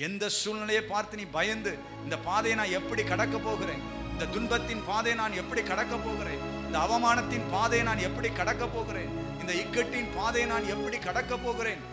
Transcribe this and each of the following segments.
எந்த சூழ்நிலையை பார்த்து நீ பயந்து இந்த பாதையை நான் எப்படி கடக்க போகிறேன், இந்த துன்பத்தின் பாதையை நான் எப்படி கடக்க போகிறேன், இந்த அவமானத்தின் பாதையை நான் எப்படி கடக்க போகிறேன், இந்த இக்கட்டின் பாதையை நான் எப்படி கடக்க போகிறேன்,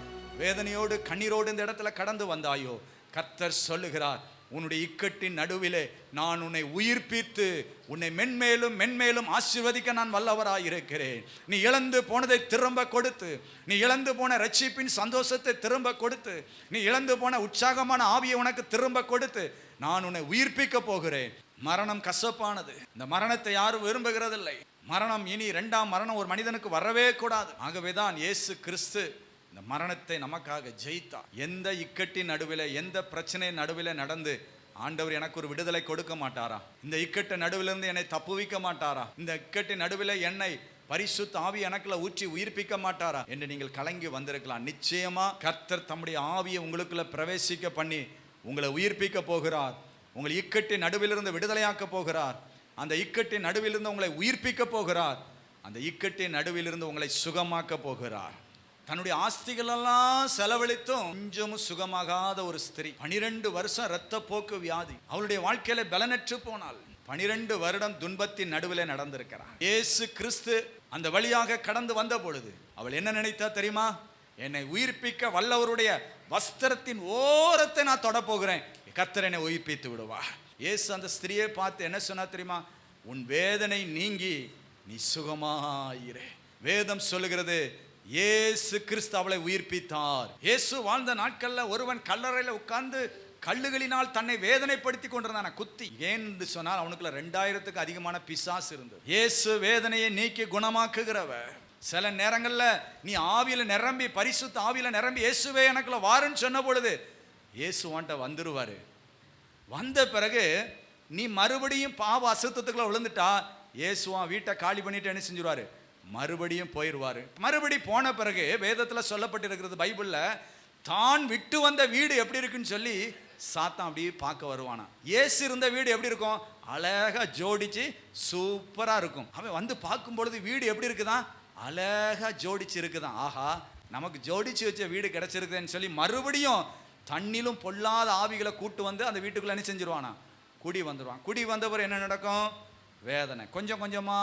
வேதனையோடு கண்ணீரோடு இந்த இடத்துல கடந்து வந்தாயோ, கர்த்தர் சொல்லுகிறார், உன்னுடைய இக்கட்டின் நடுவிலே நான் உன்னை உயிர்ப்பித்து உன்னை மென்மேலும் மென்மேலும் ஆசீர்வதிக்க நான் வல்லவராயிருக்கிறேன். நீ இழந்து போனதை திரும்ப கொடுத்து, நீ இழந்து போன ரட்சிப்பின் சந்தோஷத்தை திரும்ப கொடுத்து, நீ இழந்து போன உற்சாகமான ஆவியை உனக்கு திரும்ப கொடுத்து நான் உன்னை உயிர்ப்பிக்க போகிறேன். மரணம் கசப்பானது. இந்த மரணத்தை யாரும் விரும்புகிறதில்லை. மரணம் இனி இரண்டாம் மரணம் ஒரு மனிதனுக்கு வரவே கூடாது. ஆகவேதான் இயேசு கிறிஸ்து இந்த மரணத்தை நமக்காக ஜெயித்தார். எந்த இக்கட்டின் நடுவில், எந்த பிரச்சனை நடுவில் நடந்து ஆண்டவர் எனக்கு ஒரு விடுதலை கொடுக்க மாட்டாரா? இந்த இக்கட்டு நடுவிலிருந்து என்னை தப்புவிக்க மாட்டாரா? இந்த இக்கட்டின் நடுவில் என்னை பரிசுத்த ஆவி எனக்குள்ள ஊற்றி உயிர்ப்பிக்க மாட்டாரா என்று நீங்கள் கலங்கி வந்திருக்கலாம். நிச்சயமா கர்த்தர் தம்முடைய ஆவியை உங்களுக்குள்ள பிரவேசிக்க பண்ணி உங்களை உயிர்ப்பிக்க போகிறார். உங்களை இக்கட்டின் நடுவிலிருந்து விடுதலையாக்க போகிறார். அந்த இக்கட்டின் நடுவிலிருந்து உங்களை உயிர்ப்பிக்க போகிறார். அந்த இக்கட்டின் நடுவிலிருந்து உங்களை சுகமாக்க போகிறார். தன்னுடைய ஆஸ்திகளெல்லாம் செலவழித்தும் கொஞ்சமும் சுகமாகாத ஒரு ஸ்திரீ, 12 வருஷம் இரத்த போக்கு வியாதி, அவளுடைய வாழ்க்கையில பலனற்று போனாள். 12 வருடம் துன்பத்தின் நடுவில் நடந்திருக்கிறார். இயேசு கிறிஸ்து அந்த வழியாக கடந்து வந்த பொழுது அவள் என்ன நினைத்தா தெரியுமா? என்னை உயிர்ப்பிக்க வல்லவருடைய வஸ்திரத்தின் ஓரத்தை நான் தொட போகிறேன், கர்த்தர் என்னை உயிர்ப்பித்து விடுவார். இயேசு அந்த ஸ்திரியை பார்த்து என்ன சொன்னா தெரியுமா? உன் வேதனை நீங்கி நீ சுகமாயிரே. வேதம் சொல்லுகிறது, இயேசு கிறிஸ்து அவளை உயிர்ப்பித்தார். இயேசு வாழ்ந்த நாட்கள்ல ஒருவன் கல்லறையில உட்கார்ந்து கல்லுகளினால் தன்னை வேதனைப்படுத்தி கொண்டிருந்தான். குத்தி ஏன்னு சொன்னால் அவனுக்குள்ள 2000க்கு அதிகமான பிசாசு இருந்தது. இயேசு வேதனையை நீக்கி குணமாக்குகிறவர். சில நேரங்கள்ல நீ ஆவியில நிரம்பி, பரிசுத்த ஆவியில நிரம்பி இயேசுவே எனக்குள்ள வாருன்னு சொன்ன பொழுது இயேசு வாண்ட வந்துருவாரு. வந்த பிறகு நீ மறுபடியும் பாவ அசுத்தத்துக்குள்ள விழுந்துட்டா இயேசுவா வீட்டை காலி பண்ணிட்டு என்ன செஞ்சிருவாரு? மறுபடியும் போயிடுவாரு. மறுபடி போன பிறகு வேதத்துல சொல்லப்பட்டிருக்கிறது, பைபிள்ல, தான் விட்டு வந்த வீடு எப்படி இருக்குன்னு சொல்லி சாத்தான் அப்படியே பார்க்க வருவானா. இயேசு இருந்த வீடு எப்படி இருக்கும்? அழகா ஜோடிச்சு சூப்பரா இருக்கும். அவன் வந்து பார்க்கும் பொழுது வீடு எப்படி இருக்குதான்? அழகா ஜோடிச்சு இருக்குதான். ஆஹா, நமக்கு ஜோடிச்சு வச்ச வீடு கிடைச்சிருக்குதுன்னு சொல்லி மறுபடியும் தண்ணிலும் பொல்லாத ஆவிகளை கூட்டு வந்து அந்த வீட்டுக்குள்ள என்ன செஞ்சிருவானா? குடி வந்துடுவான். குடி வந்தவர் என்ன நடக்கும்? வேதனை கொஞ்சம் கொஞ்சமா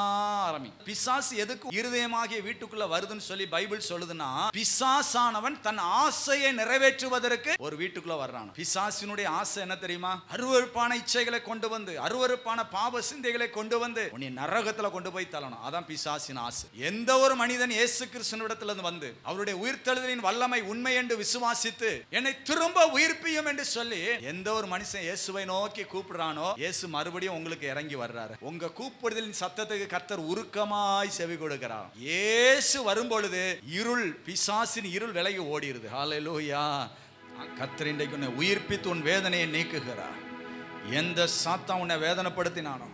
ஆரம்பி. பிசாசு எதுக்கு இருதயமாகிய வீட்டுக்குள்ள வருதுன்னு சொல்லி பைபிள் சொல்லுதுன்னா, பிசாசானவன் தன் ஆசையை நிறைவேற்றுவதற்கு ஒரு வீட்டுக்குள்ள வர்றான். பிசாசினுடைய ஆசை என்ன தெரியுமா? அருவருப்பான இச்சைகளை கொண்டு வந்து, அருவருப்பான பாவ சிந்தைகளை கொண்டு வந்து உன்னை நரகத்துல கொண்டு போய் தள்ளணும். அதான் பிசாசின் ஆசை. எந்த ஒரு மனிதன் இயேசு கிறிஸ்துவிடத்துல வந்து அவருடைய உயிர்த்தெழுதலின் வல்லமை உண்மை என்று விசுவாசித்து என்னை திரும்ப உயிர்ப்பியும் என்று சொல்லி எந்த ஒரு மனுஷன் இயேசுவை நோக்கி கூப்பிடுறானோ, இயேசு மறுபடியும் உங்களுக்கு இறங்கி வர்றாரு. உங்க கூப்பிடுதலின் சத்தத்துக்கு கர்த்தர் உருக்கமாய் செவி கொடுக்கிறார். இயேசு வரும்பொழுது இருள், பிசாசின் இருள் விலகி ஓடிடுது. ஹல்லேலூயா. கர்த்தர் இன்றைக்கு உன்னை உயிர்ப்பித்து உன் வேதனையை நீக்குகிறார். எந்த சாத்தான் உன்னை வேதனைப்படுத்தினானோ,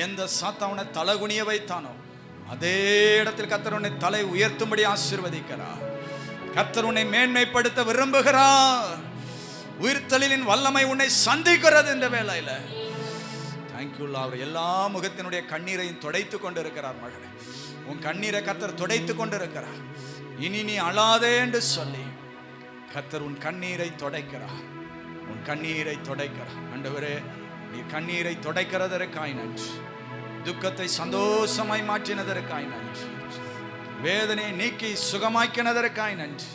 எந்த சாத்தான் உன்னை தலகுனிய வைத்தானோ, அதே இடத்தில் கர்த்தர் உன்னை தலை உயர்த்தும்படி ஆசீர்வதிக்கிறார். கர்த்தர் உன்னை மேன்மைப்படுத்த விரும்புகிறார். உயிர்த்தெழுதலின் வல்லமை உன்னை சந்திக்கிறது இந்த வேளையில. தேங்க்யூல்லா. அவர் எல்லா முகத்தினுடைய கண்ணீரையும் துடைத்து கொண்டு இருக்கிறார். மகனே, உன் கண்ணீரை கர்த்தர் துடைத்து கொண்டு இருக்கிறார். இனி நீ அழாதே என்று சொல்லி கர்த்தர் உன் கண்ணீரை துடைக்கிறார். உன் கண்ணீரை துடைக்கிறார். ஆண்டவரே, நீ கண்ணீரை துடைக்கிறதற்காய் நன்றி. துக்கத்தை சந்தோஷமாய் மாற்றினதற்காய் நன்றி. வேதனையை நீக்கி சுகமாக்கினதற்காய் நன்றி.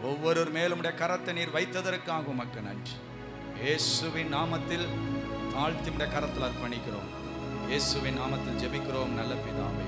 ஒவ்வொரு மேலும் கரத்தை நீர் வைத்ததற்காக உமக்கு நன்றி. இயேசுவின் நாமத்தில் தாழ்த்தி கரத்தில் அர்ப்பணிக்கிறோம். இயேசுவின் நாமத்தில் ஜெபிக்கிறோம் நல்ல பிதாவே.